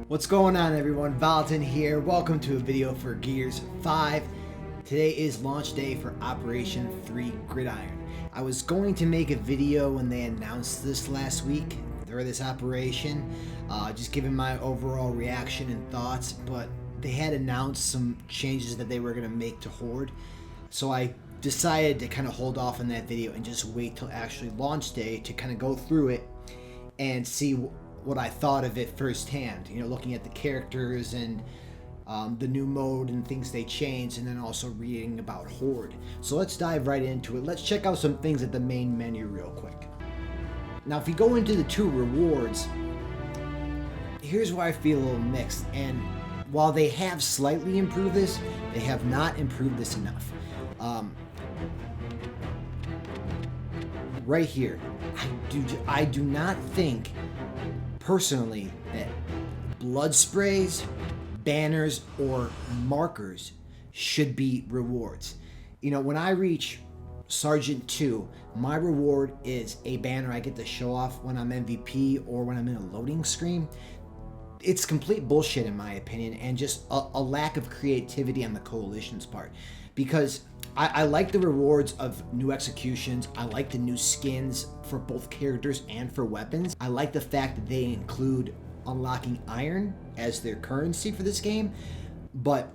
What's going on, everyone? Volitan here. Welcome to a video for Gears 5. Today is launch day for Operation 3 Gridiron. I was going to make a video when they announced this last week, or this operation, just giving my overall reaction and thoughts, but they had announced some changes that they were going to make to Horde, so I decided to kind of hold off on that video and just wait till actually launch day to kind of go through it and see what I thought of it firsthand, you know, looking at the characters and the new mode and things they changed, and then also reading about Horde. So let's dive right into it. Let's check out some things at the main menu real quick. Now, if you go into the two rewards, here's where I feel a little mixed. And while they have slightly improved this, they have not improved this enough. Right here, I do not think personally that blood sprays, banners, or markers should be rewards. You know, when I reach Sergeant 2, my reward is a banner I get to show off when I'm MVP or when I'm in a loading screen. It's complete bullshit in my opinion, and just a lack of creativity on the Coalition's part. Because I like the rewards of new executions. I like the new skins for both characters and for weapons. I like the fact that they include unlocking iron as their currency for this game. But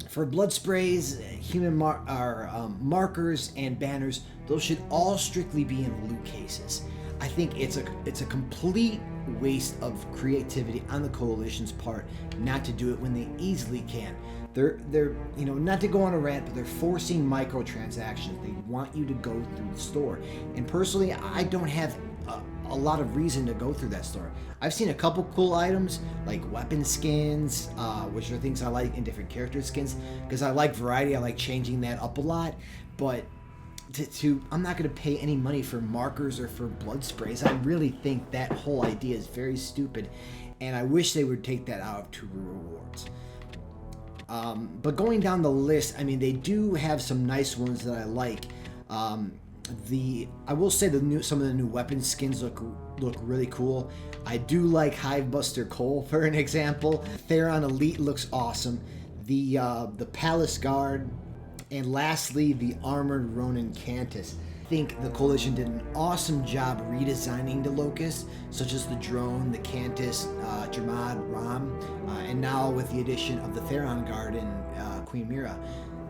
for blood sprays, human markers, and banners, those should all strictly be in loot cases. I think it's a complete waste of creativity on the Coalition's part not to do it when they easily can. They're you know, not to go on a rant, but they're forcing microtransactions. They want you to go through the store, and personally, I don't have a lot of reason to go through that store. I've seen a couple cool items like weapon skins, which are things I like in different character skins, because I like variety. I like changing that up a lot, but I'm not going to pay any money for markers or for blood sprays. I really think that whole idea is very stupid, and I wish they would take that out of two rewards. But going down the list, I mean, they do have some nice ones that I like. I will say some of the new weapon skins look really cool. I do like Hivebuster Cole, for an example. Theron Elite looks awesome. The Palace Guard, and lastly, the Armored Ronin Cantus. I think the Coalition did an awesome job redesigning the Locust, such as the drone, the Cantus, Jamad, Ram, and now with the addition of the Theron Guard and Queen Mira.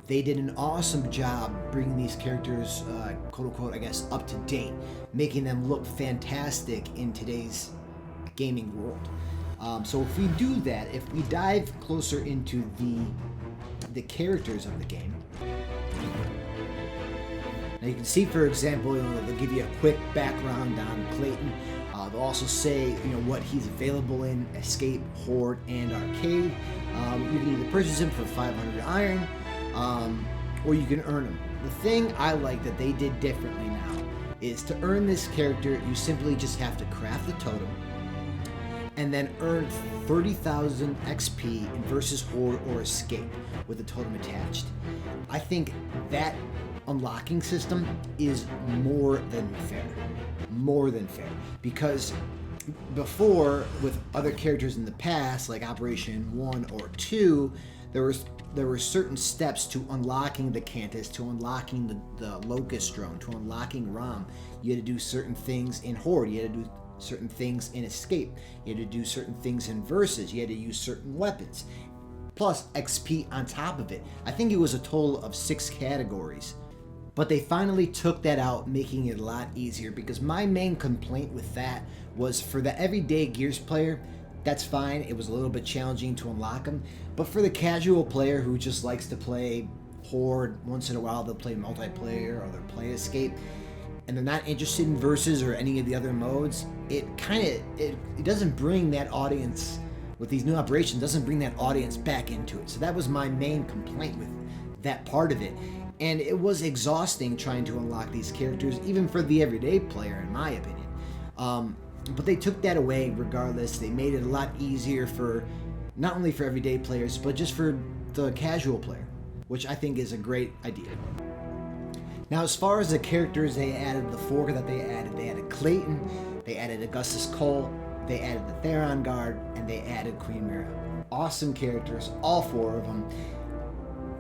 They did an awesome job bringing these characters, quote-unquote, I guess, up to date, making them look fantastic in today's gaming world. So if we do that, if we dive closer into the characters of the game, now you can see, for example, you know, they'll give you a quick background on Clayton. They'll also say, you know, what he's available in Escape, Horde, and Arcade. You can either purchase him for 500 iron, or you can earn him. The thing I like that they did differently now is to earn this character, you simply just have to craft the totem and then earn 30,000 XP in versus Horde or Escape with the totem attached. I think that unlocking system is more than fair. More than fair. Because before, with other characters in the past, like Operation 1 or 2, there were certain steps to unlocking the Cantus, to unlocking the Locust drone, to unlocking Ram. You had to do certain things in Horde, you had to do certain things in Escape, you had to do certain things in Versus, you had to use certain weapons, plus XP on top of it. I think it was a total of 6 categories. But they finally took that out, making it a lot easier, because my main complaint with that was for the everyday Gears player, that's fine, it was a little bit challenging to unlock them, but for the casual player who just likes to play Horde, once in a while they'll play multiplayer or they'll play Escape, and they're not interested in Versus or any of the other modes, it doesn't bring that audience, with these new operations, doesn't bring that audience back into it. So that was my main complaint with that part of it. And it was exhausting trying to unlock these characters, even for the everyday player, in my opinion. But they took that away regardless. They made it a lot easier for, not only for everyday players, but just for the casual player, which I think is a great idea. Now, as far as the characters they added, the 4 that they added Clayton, they added Augustus Cole, they added the Theron Guard, and they added Queen Mara. Awesome characters, all 4 of them.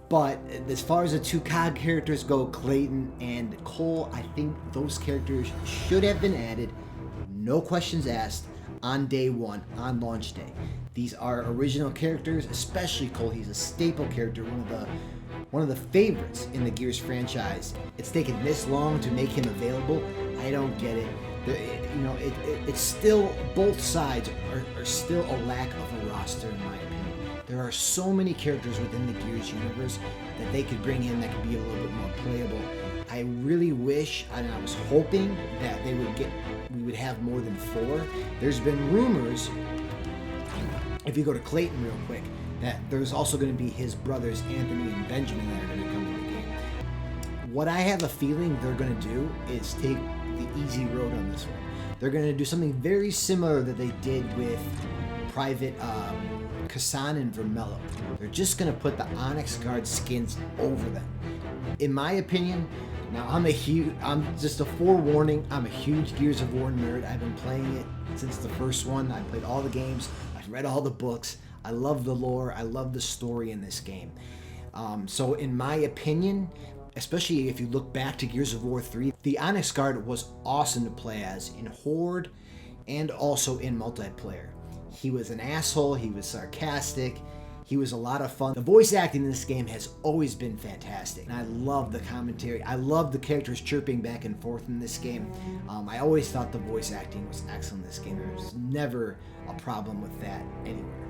But as far as the 2 COG characters go, Clayton and Cole, I think those characters should have been added, no questions asked, on day 1, on launch day. These are original characters, especially Cole. He's a staple character, one of the favorites in the Gears franchise. It's taken this long to make him available. I don't get it. It's still, both sides are still a lack of a roster, in my opinion. There are so many characters within the Gears universe that they could bring in that could be a little bit more playable. I really wish, and I was hoping that we would have more than 4. There's been rumors, if you go to Clayton real quick, that there's also going to be his brothers Anthony and Benjamin that are going to come to the game. What I have a feeling they're going to do is take the easy road on this one. They're going to do something very similar that they did with Private Kassan and Vermello. They're just going to put the Onyx Guard skins over them. In my opinion, now I'm just a forewarning, I'm a huge Gears of War nerd. I've been playing it since the first one. I played all the games. I've read all the books. I love the lore. I love the story in this game. So in my opinion, especially if you look back to Gears of War 3, the Onyx Guard was awesome to play as in Horde and also in multiplayer. He was an asshole. He was sarcastic. He was a lot of fun. The voice acting in this game has always been fantastic. And I love the commentary. I love the characters chirping back and forth in this game. I always thought the voice acting was excellent in this game. There was never a problem with that anywhere.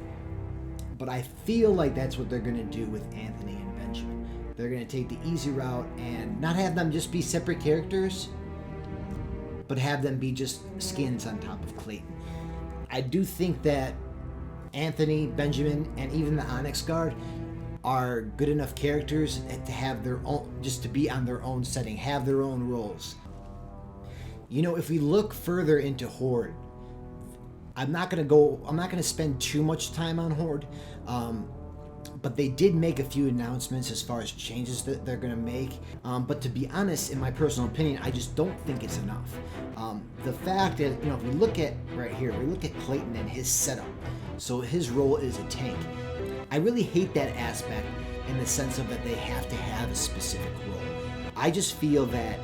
But I feel like that's what they're going to do with Anthony and Benjamin. They're going to take the easy route and not have them just be separate characters, but have them be just skins on top of Clayton. I do think that Anthony, Benjamin, and even the Onyx Guard are good enough characters to have their own, just to be on their own setting, have their own roles. If we look further into Horde, I'm not gonna spend too much time on Horde, but they did make a few announcements as far as changes that they're gonna make. But to be honest, in my personal opinion, I just don't think it's enough. The fact that, if we look at right here, we look at Clayton and his setup. So his role is a tank. I really hate that aspect in the sense of that they have to have a specific role. I just feel that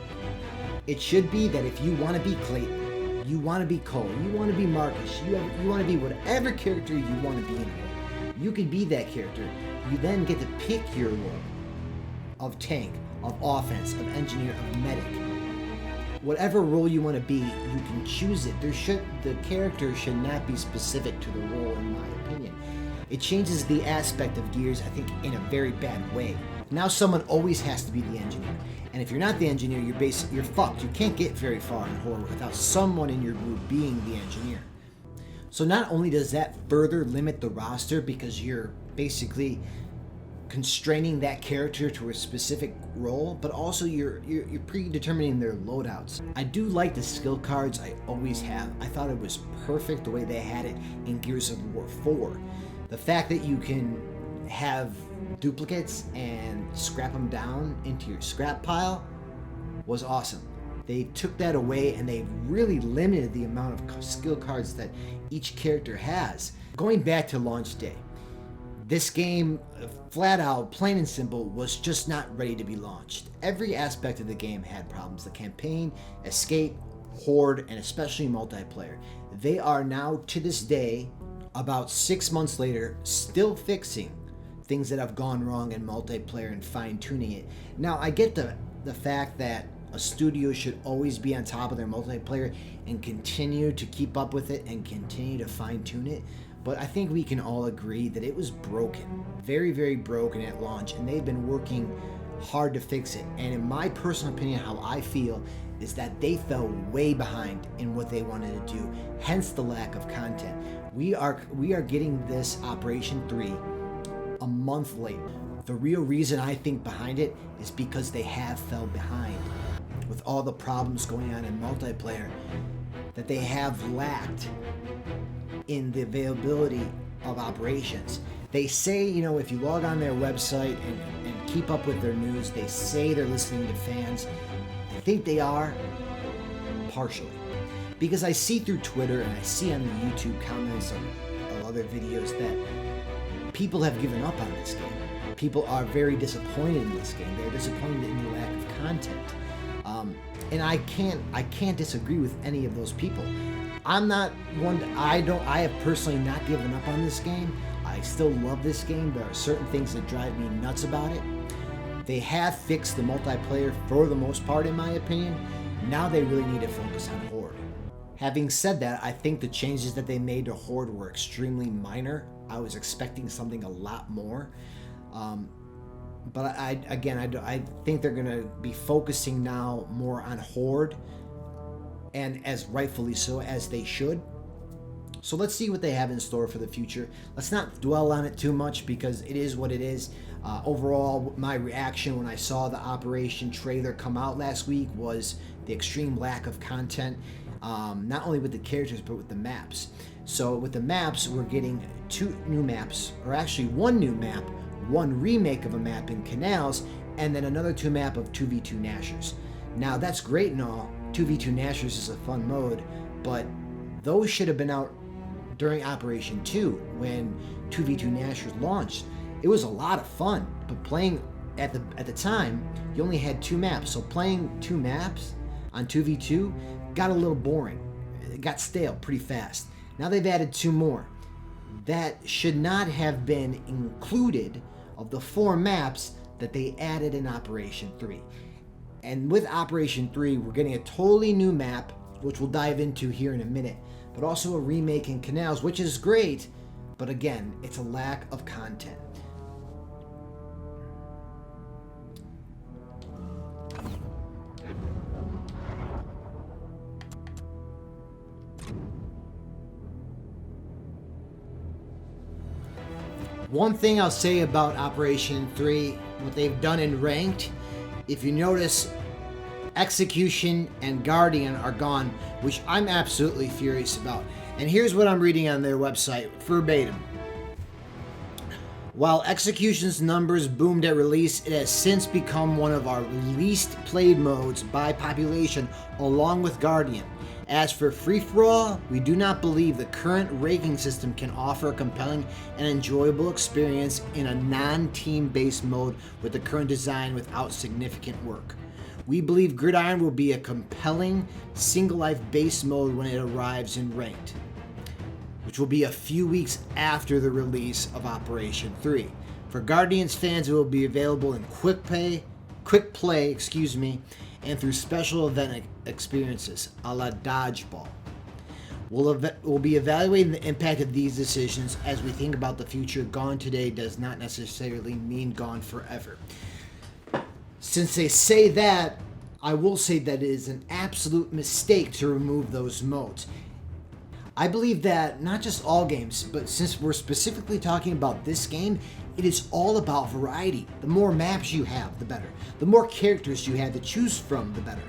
it should be that if you want to be Clayton, you want to be Cole, you want to be Marcus, you want to be whatever character you want to be in a role. You can be that character. You then get to pick your role of tank, of offense, of engineer, of medic. Whatever role you want to be, you can choose it. The character should not be specific to the role, in my opinion. It changes the aspect of Gears, I think, in a very bad way. Now someone always has to be the engineer. And if you're not the engineer, you're fucked. You can't get very far in Horde without someone in your group being the engineer. So not only does that further limit the roster because you're basically constraining that character to a specific role, but also you're predetermining their loadouts. I do like the skill cards, I always have. I thought it was perfect the way they had it in Gears of War 4. The fact that you can have duplicates and scrap them down into your scrap pile was awesome. They took that away and they really limited the amount of skill cards that each character has. Going back to launch day, this game, flat out, plain and simple, was just not ready to be launched. Every aspect of the game had problems. The campaign, escape, horde, and especially multiplayer. They are now, to this day, about 6 months later, still fixing things that have gone wrong in multiplayer and fine-tuning it. Now, I get the fact that a studio should always be on top of their multiplayer and continue to keep up with it and continue to fine-tune it. But I think we can all agree that it was broken. Very, very broken at launch, and they've been working hard to fix it. And in my personal opinion, how I feel is that they fell way behind in what they wanted to do, hence the lack of content. We are getting this Operation 3 a month late. The real reason I think behind it is because they have fell behind with all the problems going on in multiplayer that they have lacked in the availability of operations. They say, if you log on their website and keep up with their news, they say they're listening to fans. I think they are, partially. Because I see through Twitter and I see on the YouTube comments of other videos that people have given up on this game. People are very disappointed in this game. They're disappointed in the lack of content. And I can't disagree with any of those people. I'm not one. I have personally not given up on this game. I still love this game. There are certain things that drive me nuts about it. They have fixed the multiplayer for the most part, in my opinion. Now they really need to focus on Horde. Having said that, I think the changes that they made to Horde were extremely minor. I was expecting something a lot more. But I think they're going to be focusing now more on Horde, and as rightfully so, as they should. So let's see what they have in store for the future. Let's not dwell on it too much because it is what it is. Overall, my reaction when I saw the Operation trailer come out last week was the extreme lack of content, not only with the characters but with the maps. So with the maps, we're getting 2 new maps, or actually 1 new map, 1 remake of a map in Canals, and then another 2 map of 2v2 Nashers. Now that's great and all. 2v2 Nashers is a fun mode, but those should have been out during Operation 2 when 2v2 Nashers launched. It was a lot of fun, but playing at the time, you only had 2 maps, so playing 2 maps on 2v2 got a little boring. It got stale pretty fast. Now they've added 2 more. That should not have been included of the 4 maps that they added in Operation 3. And with Operation 3, we're getting a totally new map, which we'll dive into here in a minute, but also a remake in Canals, which is great, but again, it's a lack of content. One thing I'll say about Operation 3, what they've done in Ranked, if you notice, Execution and Guardian are gone, which I'm absolutely furious about. And here's what I'm reading on their website, verbatim. While Execution's numbers boomed at release, it has since become one of our least played modes by population, along with Guardian. As for free-for-all, we do not believe the current ranking system can offer a compelling and enjoyable experience in a non-team-based mode with the current design without significant work. We believe Gridiron will be a compelling single-life base mode when it arrives in Ranked, which will be a few weeks after the release of Operation 3. For Guardians fans, it will be available in quick play, and through special event experiences, a la Dodgeball. We'll be evaluating the impact of these decisions as we think about the future. Gone today does not necessarily mean gone forever. Since they say that, I will say that it is an absolute mistake to remove those modes. I believe that not just all games, but since we're specifically talking about this game, it is all about variety. The more maps you have, the better. The more characters you have to choose from, the better.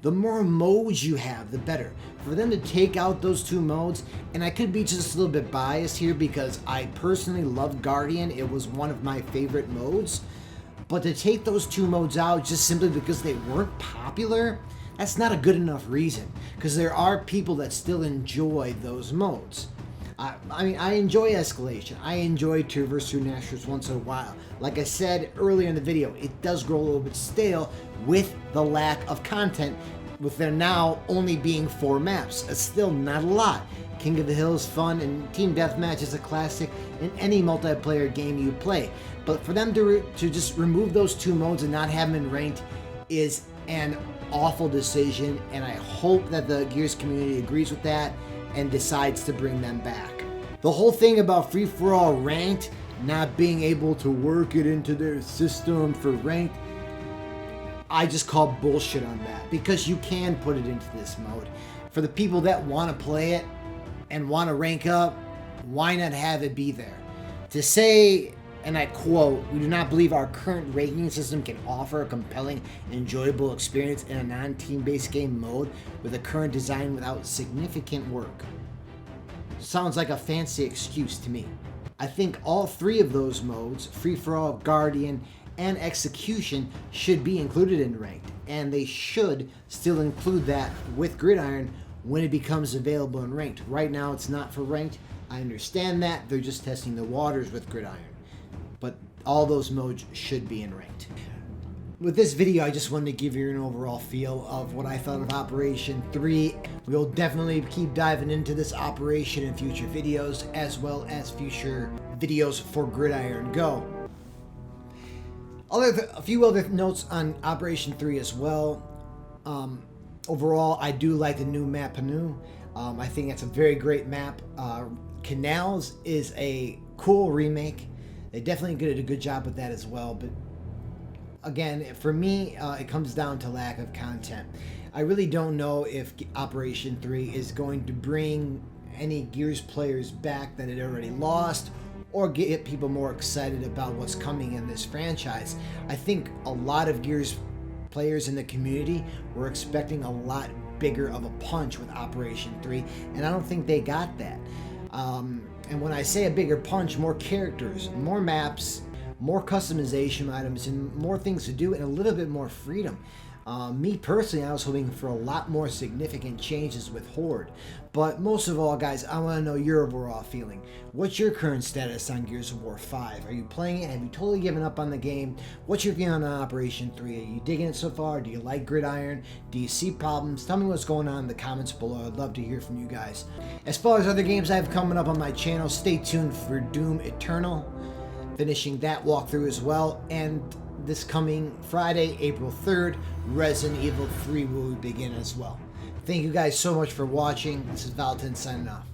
The more modes you have, the better. For them to take out those 2 modes, and I could be just a little bit biased here because I personally love Guardian. It was one of my favorite modes. But to take those 2 modes out just simply because they weren't popular, that's not a good enough reason, because there are people that still enjoy those modes. I mean, I enjoy Escalation. I enjoy Traverse through Nashers once in a while. Like I said earlier in the video, it does grow a little bit stale with the lack of content, with there now only being 4 maps. It's still not a lot. King of the Hill is fun, and Team Deathmatch is a classic in any multiplayer game you play. But for them to just remove those 2 modes and not have them in Ranked is an awful decision, and I hope that the Gears community agrees with that and decides to bring them back. The whole thing about free-for-all Ranked not being able to work it into their system for Ranked, I just call bullshit on that, because you can put it into this mode. For the people that want to play it and want to rank up, why not have it be there? To say, and I quote, "We do not believe our current ranking system can offer a compelling and enjoyable experience in a non-team-based game mode with a current design without significant work." Sounds like a fancy excuse to me. I think all 3 of those modes, Free-for-all, Guardian, and Execution, should be included in Ranked, and they should still include that with Gridiron when it becomes available in ranked. Right now it's not for ranked. I understand that. They're just testing the waters with Gridiron. But all those modes should be in ranked. With this video, I just wanted to give you an overall feel of what I thought of Operation 3. We'll definitely keep diving into this operation in future videos, as well as future videos for Gridiron Go. A few other notes on Operation 3 as well. Overall, I do like the new map Panu. I think it's a very great map. Canals is a cool remake. They definitely did a good job with that as well, but again, for me, it comes down to lack of content. I really don't know if Operation 3 is going to bring any Gears players back that it already lost, or get people more excited about what's coming in this franchise. I think a lot of Gears players in the community were expecting a lot bigger of a punch with Operation 3, and I don't think they got that. And when I say a bigger punch, more characters, more maps, more customization items, and more things to do, and a little bit more freedom. Me personally, I was hoping for a lot more significant changes with Horde. But most of all, guys, I want to know your overall feeling. What's your current status on Gears of War 5? Are you playing it? Have you totally given up on the game? What's your feeling on Operation 3? Are you digging it so far? Do you like Gridiron? Do you see problems? Tell me what's going on in the comments below. I'd love to hear from you guys. As far as other games I have coming up on my channel, stay tuned for Doom Eternal. Finishing that walkthrough as well, and this coming Friday, April 3rd, Resident Evil 3 will begin as well. Thank you guys so much for watching. This is Volitan signing off.